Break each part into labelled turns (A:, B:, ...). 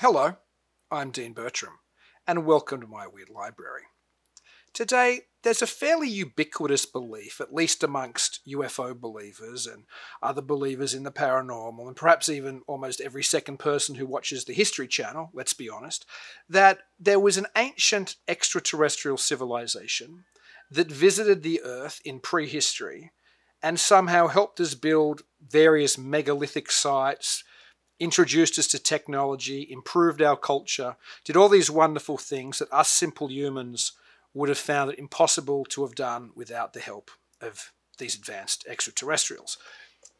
A: Hello, I'm Dean Bertram, and welcome to my weird library. Today, there's a fairly ubiquitous belief, at least amongst UFO believers and other believers in the paranormal, and perhaps even almost every second person who watches the History Channel, let's be honest, that there was an ancient extraterrestrial civilization that visited the Earth in prehistory and somehow helped us build various megalithic sites, introduced us to technology, improved our culture, did all these wonderful things that us simple humans would have found it impossible to have done without the help of these advanced extraterrestrials.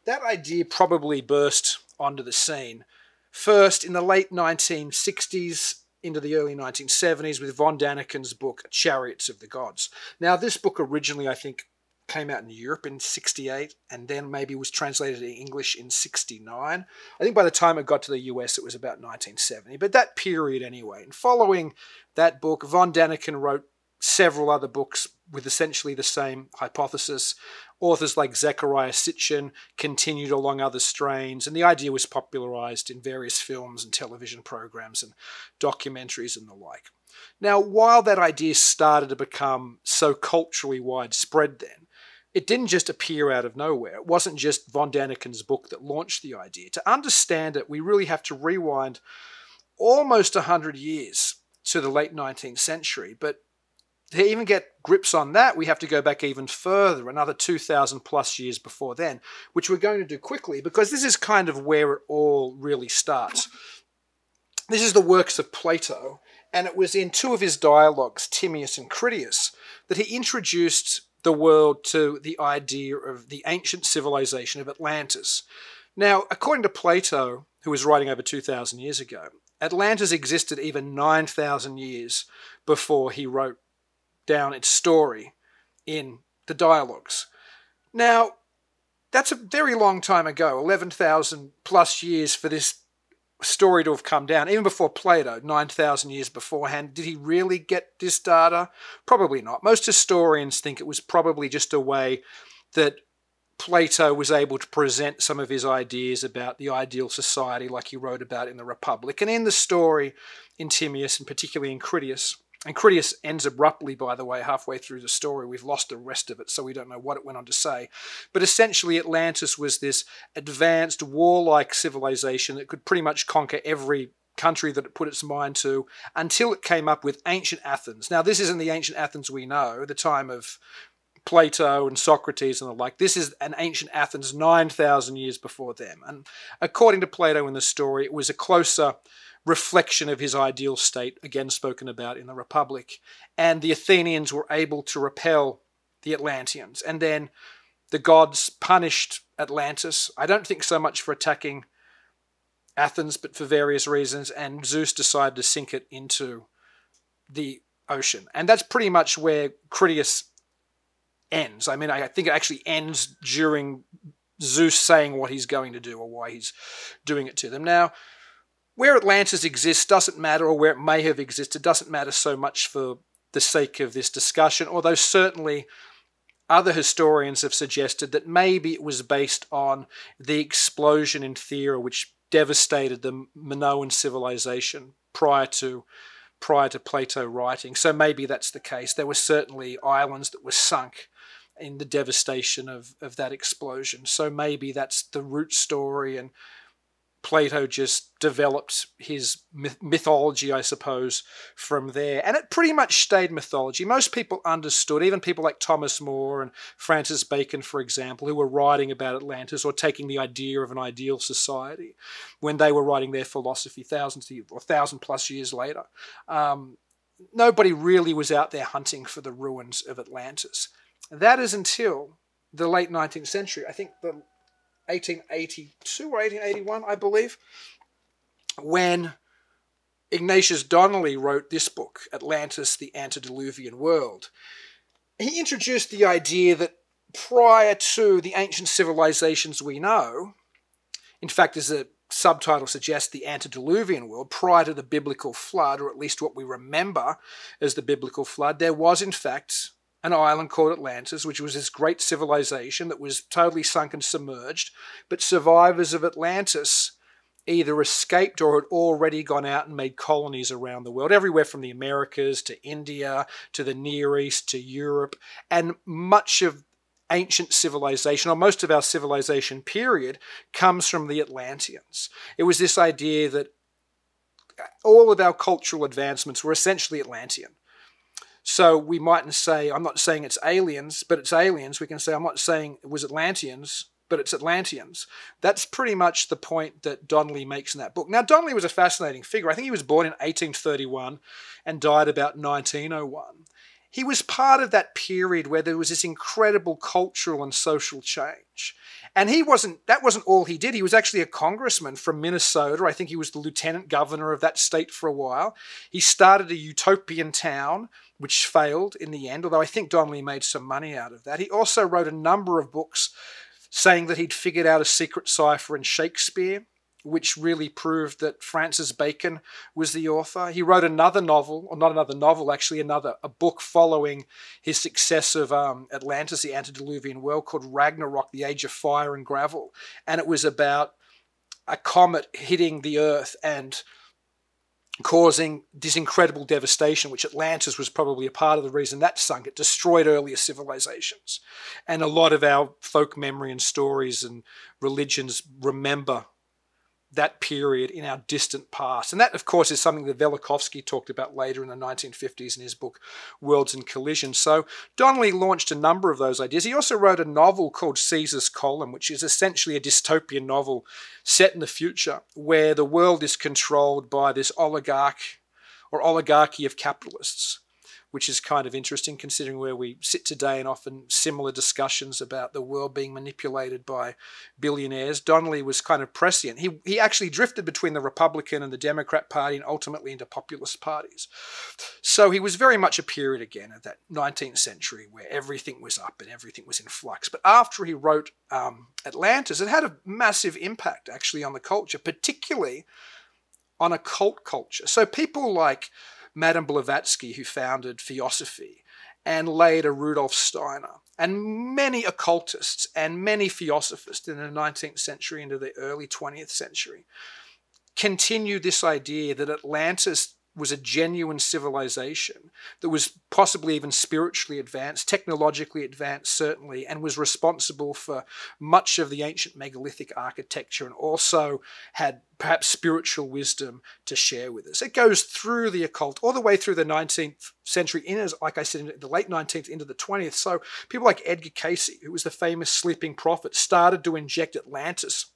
A: That idea probably burst onto the scene first in the late 1960s into the early 1970s with von Däniken's book Chariots of the Gods. Now, this book originally, I think, came out in Europe in 68 and then maybe was translated in English in 69. I think by the time it got to the US it was about 1970, but that period anyway. And following that book, von Däniken wrote several other books with essentially the same hypothesis. Authors like Zecharia Sitchin continued along other strains, and the idea was popularized in various films and television programs and documentaries and the like. Now, while that idea started to become so culturally widespread then, it didn't just appear out of nowhere. It wasn't just von Däniken's book that launched the idea. To understand it, we really have to rewind almost 100 years to the late 19th century. But to even get grips on that, we have to go back even further, another 2,000 plus years before then, which we're going to do quickly because this is kind of where it all really starts. This is the works of Plato, and it was in two of his dialogues, Timaeus and Critias, that he introduced the world to the idea of the ancient civilization of Atlantis. Now, according to Plato, who was writing over 2,000 years ago, Atlantis existed even 9,000 years before he wrote down its story in the dialogues. Now, that's a very long time ago, 11,000 plus years for this story to have come down, even before Plato, 9,000 years beforehand. Did he really get this data? Probably not. Most historians think it was probably just a way that Plato was able to present some of his ideas about the ideal society like he wrote about in the Republic. And in the story, in Timaeus, and particularly in Critias, and Critias ends abruptly, by the way, halfway through the story. We've lost the rest of it, so we don't know what it went on to say. But essentially, Atlantis was this advanced, warlike civilization that could pretty much conquer every country that it put its mind to until it came up with ancient Athens. Now, this isn't the ancient Athens we know, the time of Plato and Socrates and the like. This is an ancient Athens 9,000 years before them. And according to Plato in the story, it was a closer reflection of his ideal state, again spoken about in the Republic. And the Athenians were able to repel the Atlanteans. And then the gods punished Atlantis. I don't think so much for attacking Athens, but for various reasons. And Zeus decided to sink it into the ocean. And that's pretty much where Critias ends. I mean, I think it actually ends during Zeus saying what he's going to do or why he's doing it to them. Now, where Atlantis exists doesn't matter, or where it may have existed doesn't matter so much for the sake of this discussion, although certainly other historians have suggested that maybe it was based on the explosion in Thera which devastated the Minoan civilization prior to Plato writing. So maybe that's the case. There were certainly islands that were sunk in the devastation of that explosion. So maybe that's the root story, and Plato just developed his mythology, I suppose, from there. And it pretty much stayed mythology. Most people understood, even people like Thomas More and Francis Bacon, for example, who were writing about Atlantis or taking the idea of an ideal society when they were writing their philosophy 1,000 plus years later. Nobody really was out there hunting for the ruins of Atlantis. That is until the late 19th century. I think the 1882 or 1881, I believe, when Ignatius Donnelly wrote this book, Atlantis, the Antediluvian World. He introduced the idea that prior to the ancient civilizations we know, in fact, as the subtitle suggests, the Antediluvian World, prior to the biblical flood, or at least what we remember as the biblical flood, there was, in fact, an island called Atlantis, which was this great civilization that was totally sunk and submerged. But survivors of Atlantis either escaped or had already gone out and made colonies around the world, everywhere from the Americas to India to the Near East to Europe. And much of ancient civilization, or most of our civilization period, comes from the Atlanteans. It was this idea that all of our cultural advancements were essentially Atlantean. So we mightn't say, I'm not saying it's aliens, but it's aliens. We can say, I'm not saying it was Atlanteans, but it's Atlanteans. That's pretty much the point that Donnelly makes in that book. Now, Donnelly was a fascinating figure. I think he was born in 1831 and died about 1901. He was part of that period where there was this incredible cultural and social change. And that wasn't all he did. He was actually a congressman from Minnesota. I think he was the lieutenant governor of that state for a while. He started a utopian town, which failed in the end, although I think Donnelly made some money out of that. He also wrote a number of books saying that he'd figured out a secret cipher in Shakespeare, which really proved that Francis Bacon was the author. He wrote another novel, or not another novel, actually, a book following his success of Atlantis, the Antediluvian World, called Ragnarok, the Age of Fire and Gravel. And it was about a comet hitting the Earth and causing this incredible devastation, which Atlantis was probably a part of the reason that sunk. It destroyed earlier civilizations. And a lot of our folk memory and stories and religions remember that period in our distant past. And that, of course, is something that Velikovsky talked about later in the 1950s in his book, Worlds in Collision. So Donnelly launched a number of those ideas. He also wrote a novel called Caesar's Column, which is essentially a dystopian novel set in the future where the world is controlled by this oligarchy of capitalists, which is kind of interesting considering where we sit today and often similar discussions about the world being manipulated by billionaires. Donnelly was kind of prescient. He actually drifted between the Republican and the Democrat Party and ultimately into populist parties. So he was very much a period again of that 19th century where everything was up and everything was in flux. But after he wrote Atlantis, it had a massive impact actually on the culture, particularly on occult culture. So people like Madame Blavatsky, who founded Theosophy, and later Rudolf Steiner, and many occultists and many theosophists in the 19th century into the early 20th century, continued this idea that Atlantis was a genuine civilization that was possibly even spiritually advanced, technologically advanced certainly, and was responsible for much of the ancient megalithic architecture and also had perhaps spiritual wisdom to share with us. It goes through the occult all the way through the 19th century, like I said, in the late 19th into the 20th. So people like Edgar Cayce, who was the famous sleeping prophet, started to inject Atlantis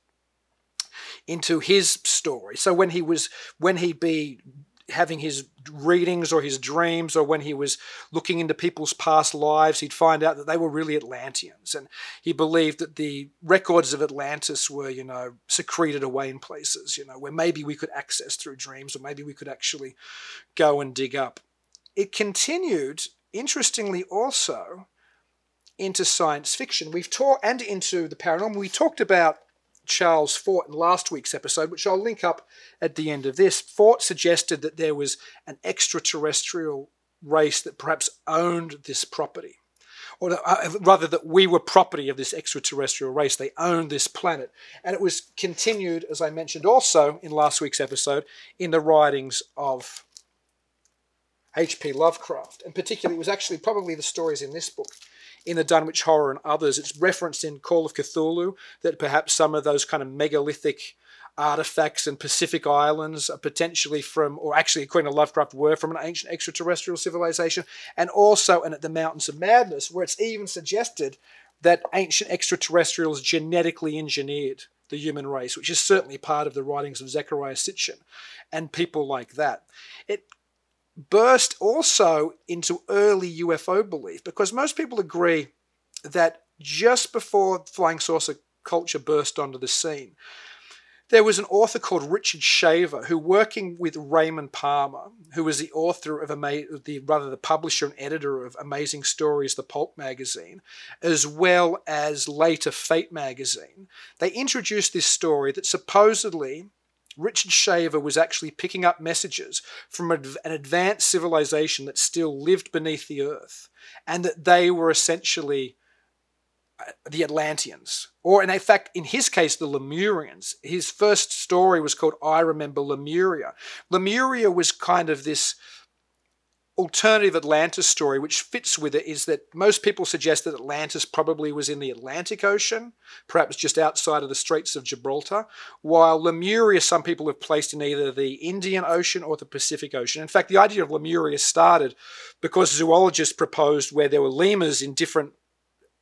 A: into his story. So when he'd be having his readings or his dreams, or when he was looking into people's past lives, he'd find out that they were really Atlanteans. And he believed that the records of Atlantis were, secreted away in places, where maybe we could access through dreams, or maybe we could actually go and dig up. It continued, interestingly also, into science fiction. And into the paranormal. We talked about Charles Fort in last week's episode, which I'll link up at the end of this. Fort suggested that there was an extraterrestrial race that perhaps owned this property, or rather that we were property of this extraterrestrial race. They owned this planet. And it was continued, as I mentioned also in last week's episode, in the writings of H.P. Lovecraft. And particularly, it was actually probably the stories in this book, in the Dunwich Horror and others. It's referenced in Call of Cthulhu that perhaps some of those kind of megalithic artifacts in Pacific Islands are potentially from, or actually according to Lovecraft, were from an ancient extraterrestrial civilization. And also in the Mountains of Madness, where it's even suggested that ancient extraterrestrials genetically engineered the human race, which is certainly part of the writings of Zecharia Sitchin and people like that. It burst also into early UFO belief, because most people agree that just before flying saucer culture burst onto the scene, there was an author called Richard Shaver who, working with Raymond Palmer, who was the author of the publisher and editor of Amazing Stories, the pulp magazine, as well as later Fate magazine, they introduced this story that supposedly Richard Shaver was actually picking up messages from an advanced civilization that still lived beneath the earth, and that they were essentially the Atlanteans, or in fact, in his case, the Lemurians. His first story was called I Remember Lemuria. Lemuria was kind of this alternative Atlantis story, which fits with it, is that most people suggest that Atlantis probably was in the Atlantic Ocean, perhaps just outside of the Straits of Gibraltar, while Lemuria some people have placed in either the Indian Ocean or the Pacific Ocean. In fact, the idea of Lemuria started because zoologists proposed where there were lemurs in different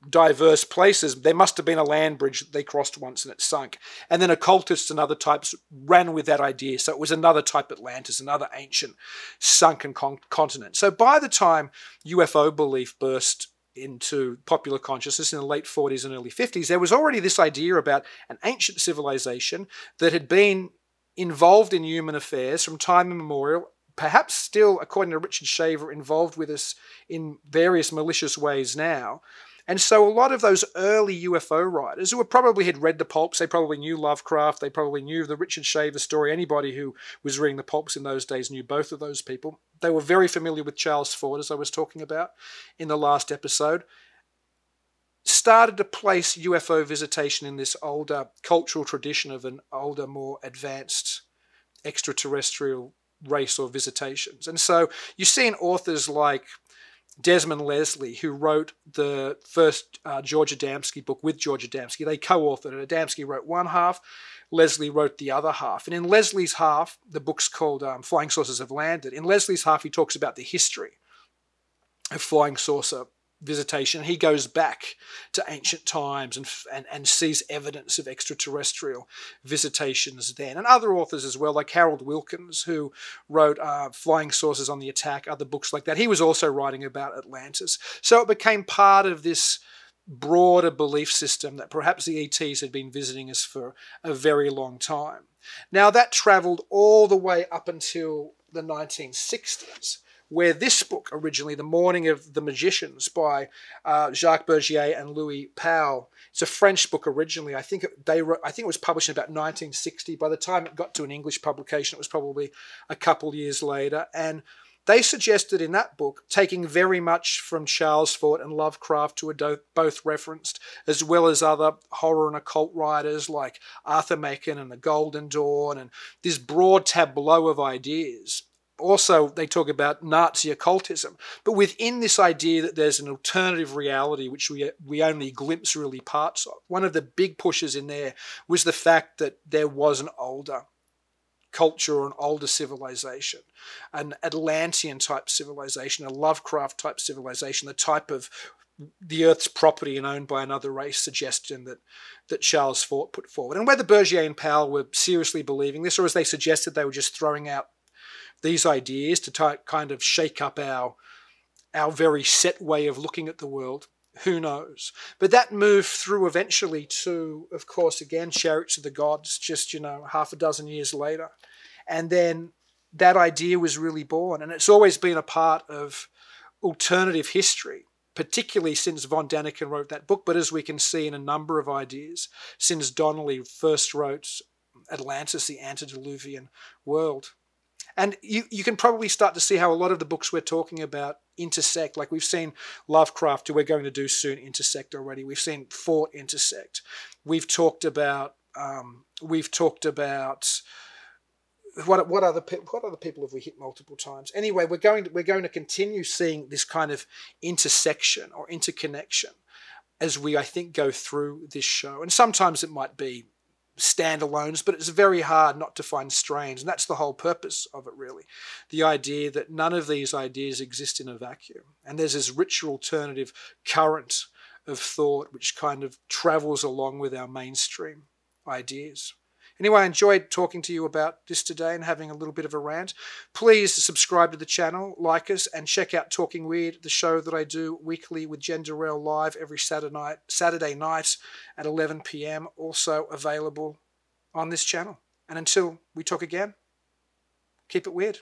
A: diverse places, there must have been a land bridge that they crossed once and it sunk. And then occultists and other types ran with that idea. So it was another type Atlantis, another ancient sunken continent. So by the time UFO belief burst into popular consciousness in the late 40s and early 50s, there was already this idea about an ancient civilization that had been involved in human affairs from time immemorial, perhaps still, according to Richard Shaver, involved with us in various malicious ways now. And so a lot of those early UFO writers, who probably had read the pulps, they probably knew Lovecraft, they probably knew the Richard Shaver story. Anybody who was reading the pulps in those days knew both of those people. They were very familiar with Charles Fort, as I was talking about in the last episode. Started to place UFO visitation in this older cultural tradition of an older, more advanced extraterrestrial race or visitations. And so you see in authors like Desmond Leslie, who wrote the first George Adamski book with George Adamski. They co-authored it. Adamski wrote one half, Leslie wrote the other half. And in Leslie's half, the book's called Flying Saucers Have Landed. In Leslie's half, he talks about the history of flying saucer visitation. He goes back to ancient times and sees evidence of extraterrestrial visitations then. And other authors as well, like Harold Wilkins, who wrote Flying Saucers on the Attack, other books like that. He was also writing about Atlantis. So it became part of this broader belief system that perhaps the ETs had been visiting us for a very long time. Now that traveled all the way up until the 1960s, where this book originally, The Morning of the Magicians by Jacques Bergier and Louis Pauwel, it's a French book originally. I think it was published in about 1960. By the time it got to an English publication, it was probably a couple years later. And they suggested in that book, taking very much from Charles Fort and Lovecraft, who are both referenced, as well as other horror and occult writers like Arthur Machen and The Golden Dawn, and this broad tableau of ideas. Also, they talk about Nazi occultism, but within this idea that there's an alternative reality which we only glimpse really parts of. One of the big pushes in there was the fact that there was an older culture or an older civilization, an Atlantean type civilization, a Lovecraft type civilization, the type of the Earth's property and owned by another race suggestion that Charles Fort put forward. And whether Bergier and Pauwel were seriously believing this, or as they suggested, they were just throwing out these ideas to kind of shake up our very set way of looking at the world, who knows? But that moved through eventually to, of course, again, Chariots of the Gods, just, half a dozen years later. And then that idea was really born. And it's always been a part of alternative history, particularly since von Däniken wrote that book, but as we can see in a number of ideas, since Donnelly first wrote Atlantis, the Antediluvian World. And you can probably start to see how a lot of the books we're talking about intersect. Like we've seen Lovecraft, who we're going to do soon, intersect already. We've seen Fort intersect. We've talked about what other people have we hit multiple times? Anyway, we're going to continue seeing this kind of intersection or interconnection as we, I think, go through this show. And sometimes it might be standalones, but it's very hard not to find strains, and that's the whole purpose of it, really. The idea that none of these ideas exist in a vacuum, and there's this rich alternative current of thought which kind of travels along with our mainstream ideas. Anyway, I enjoyed talking to you about this today and having a little bit of a rant. Please subscribe to the channel, like us, and check out Talking Weird, the show that I do weekly with Jen Durrell live every Saturday night at 11 p.m. Also available on this channel. And until we talk again, keep it weird.